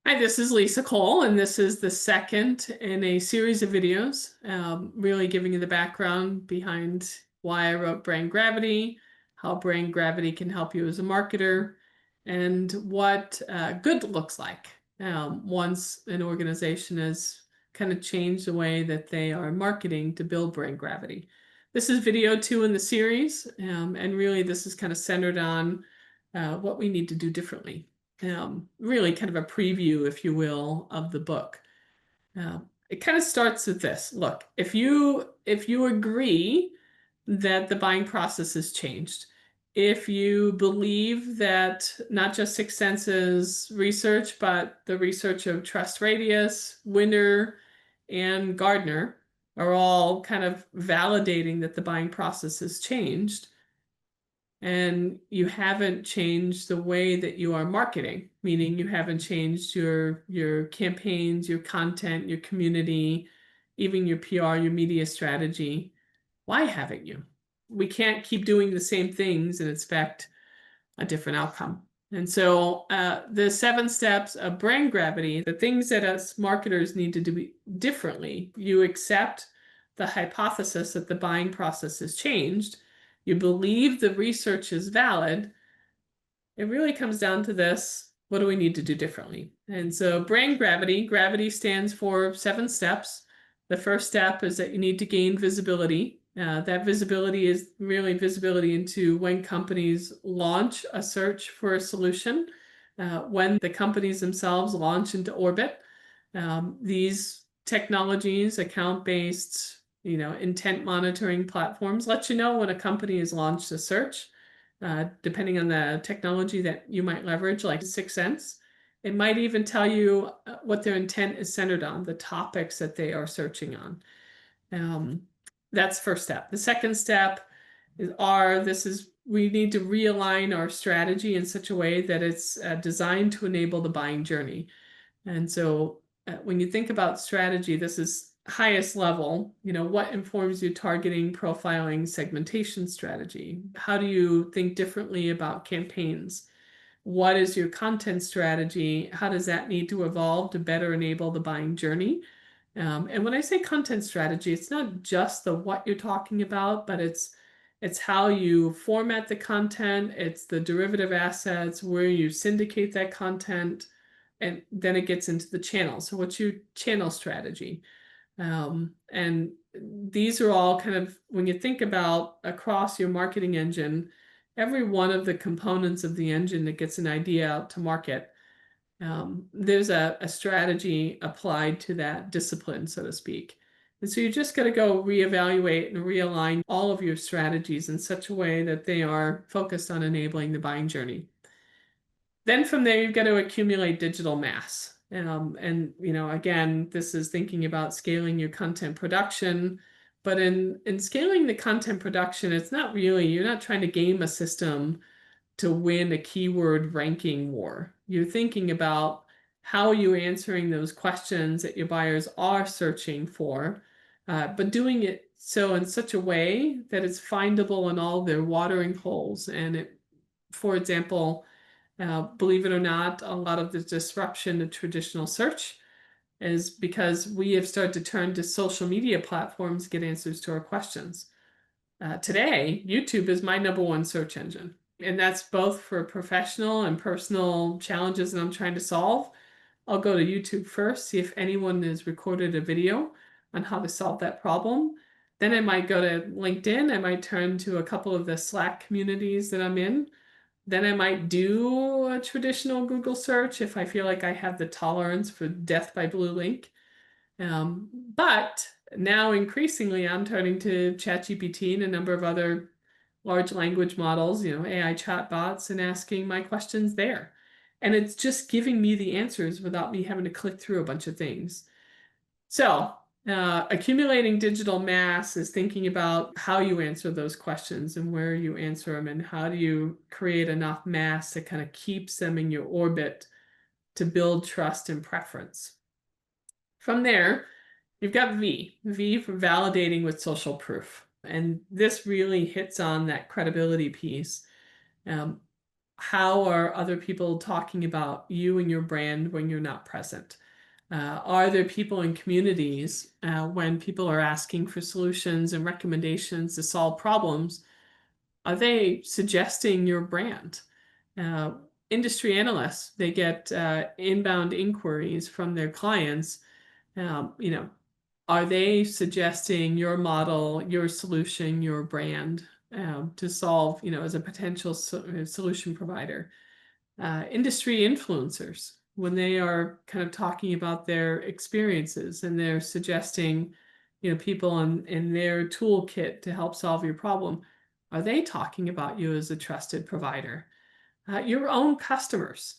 Hi, this is Lisa Cole, and this is the second in a series of videos, really giving you the background behind why I wrote Brain Gravity, how brain gravity can help you as a marketer, and what good looks like once an organization has kind of changed the way that they are marketing to build brain gravity. This is video 2 in the series, and really this is kind of centered on what we need to do differently. Really kind of a preview, if you will, of the book. It kind of starts with this. Look, if you agree that the buying process has changed, if you believe that not just Sixth Sense's research, but the research of Trust Radius, Winner, and Gardner are all kind of validating that the buying process has changed, and you haven't changed the way that you are marketing, meaning you haven't changed your campaigns, your content, your community, even your PR, your media strategy. Why haven't you? We can't keep doing the same things and expect a different outcome. And so the 7 steps of brain gravity, the things that us marketers need to do differently, you accept the hypothesis that the buying process has changed, you believe the research is valid. It really comes down to this: what do we need to do differently? And so brain gravity, gravity stands for 7 steps. The first step is that you need to gain visibility. That visibility is really visibility into when companies launch a search for a solution, when the companies themselves launch into orbit. These technologies, account-based, intent monitoring platforms, let you know when a company has launched a search. Depending on the technology that you might leverage, like Sixth Sense. It might even tell you what their intent is centered on, the topics that they are searching on. That's first step. The second step is we need to realign our strategy in such a way that it's designed to enable the buying journey. And so when you think about strategy, this is highest level. What informs your targeting, profiling, segmentation strategy? How do you think differently about campaigns? What is your content strategy? How does that need to evolve to better enable the buying journey? And when I say content strategy, it's not just the what you're talking about, but it's how you format the content, it's the derivative assets, where you syndicate that content, and then it gets into the channel. So what's your channel strategy? And these are all kind of, when you think about across your marketing engine, every one of the components of the engine that gets an idea out to market, there's a strategy applied to that discipline, so to speak. And so you just got to go reevaluate and realign all of your strategies in such a way that they are focused on enabling the buying journey. Then from there, you've got to accumulate digital mass. And again, this is thinking about scaling your content production. But in scaling the content production, it's not really, you're not trying to game a system to win a keyword ranking war. You're thinking about how you're answering those questions that your buyers are searching for, but doing it so in such a way that it's findable in all their watering holes. And for example, believe it or not, a lot of the disruption of traditional search is because we have started to turn to social media platforms to get answers to our questions. Today, YouTube is my #1 search engine, and that's both for professional and personal challenges that I'm trying to solve. I'll go to YouTube first, see if anyone has recorded a video on how to solve that problem. Then I might go to LinkedIn. I might turn to a couple of the Slack communities that I'm in. Then I might do a traditional Google search if I feel like I have the tolerance for death by blue link. But now increasingly, I'm turning to ChatGPT and a number of other large language models, AI chatbots, and asking my questions there. And it's just giving me the answers without me having to click through a bunch of things. So, accumulating digital mass is thinking about how you answer those questions and where you answer them, and how do you create enough mass that kind of keeps them in your orbit to build trust and preference. From there, you've got V for validating with social proof. And this really hits on that credibility piece. how are other people talking about you and your brand when you're not present? Are there people in communities when people are asking for solutions and recommendations to solve problems? Are they suggesting your brand? Uh, Industry analysts, they get inbound inquiries from their clients. You know, are they suggesting your model, your solution, your brand to solve, as a potential solution provider? Industry influencers, when they are kind of talking about their experiences and they're suggesting, people in their toolkit to help solve your problem, are they talking about you as a trusted provider? Your own customers,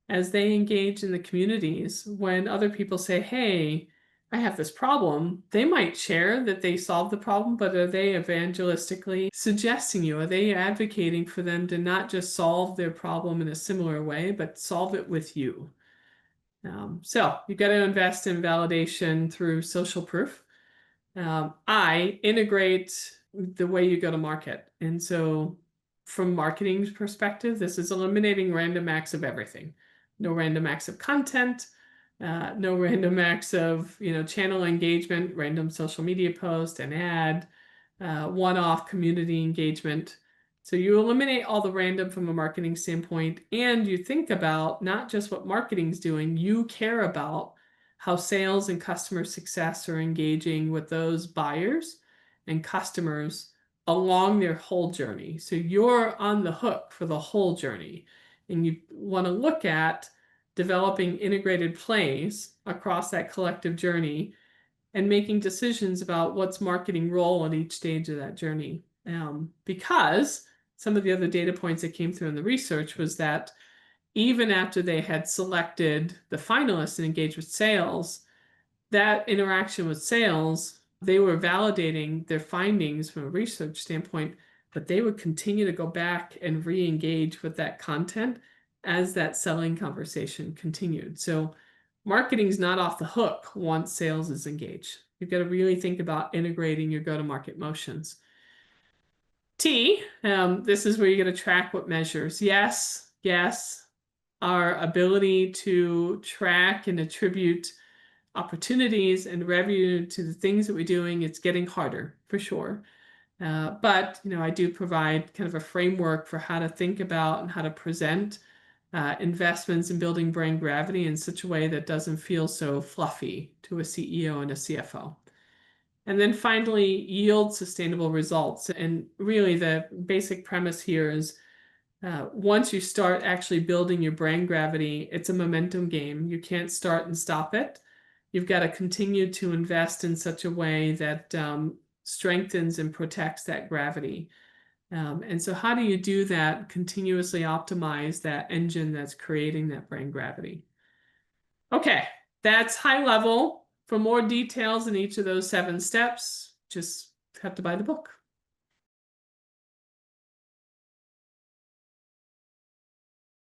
as they engage in the communities, when other people say, hey, I have this problem, they might share that they solved the problem, but are they evangelistically suggesting you? Are they advocating for them to not just solve their problem in a similar way, but solve it with you? So you've got to invest in validation through social proof. I integrate the way you go to market. And so, from marketing's perspective, this is eliminating random acts of everything. No random acts of content, no random acts of channel engagement, random social media post, an ad, one-off community engagement. So you eliminate all the random from a marketing standpoint, and you think about not just what marketing's doing, you care about how sales and customer success are engaging with those buyers and customers along their whole journey. So you're on the hook for the whole journey. And you want to look at developing integrated plays across that collective journey and making decisions about what's marketing role at each stage of that journey. Because some of the other data points that came through in the research was that even after they had selected the finalists and engaged with sales, that interaction with sales, they were validating their findings from a research standpoint, but they would continue to go back and re-engage with that content as that selling conversation continued. So marketing's not off the hook once sales is engaged. You've got to really think about integrating your go-to-market motions. This is where you're going to track what measures. Yes, our ability to track and attribute opportunities and revenue to the things that we're doing, it's getting harder for sure. But I do provide kind of a framework for how to think about and how to present investments in building brand gravity in such a way that doesn't feel so fluffy to a CEO and a CFO. And then finally, yield sustainable results. And really, the basic premise here is once you start actually building your brand gravity, it's a momentum game. You can't start and stop it. You've got to continue to invest in such a way that strengthens and protects that gravity. And so how do you do that? Continuously optimize that engine that's creating that brand gravity. Okay, that's high level. For more details in each of those 7 steps, just have to buy the book.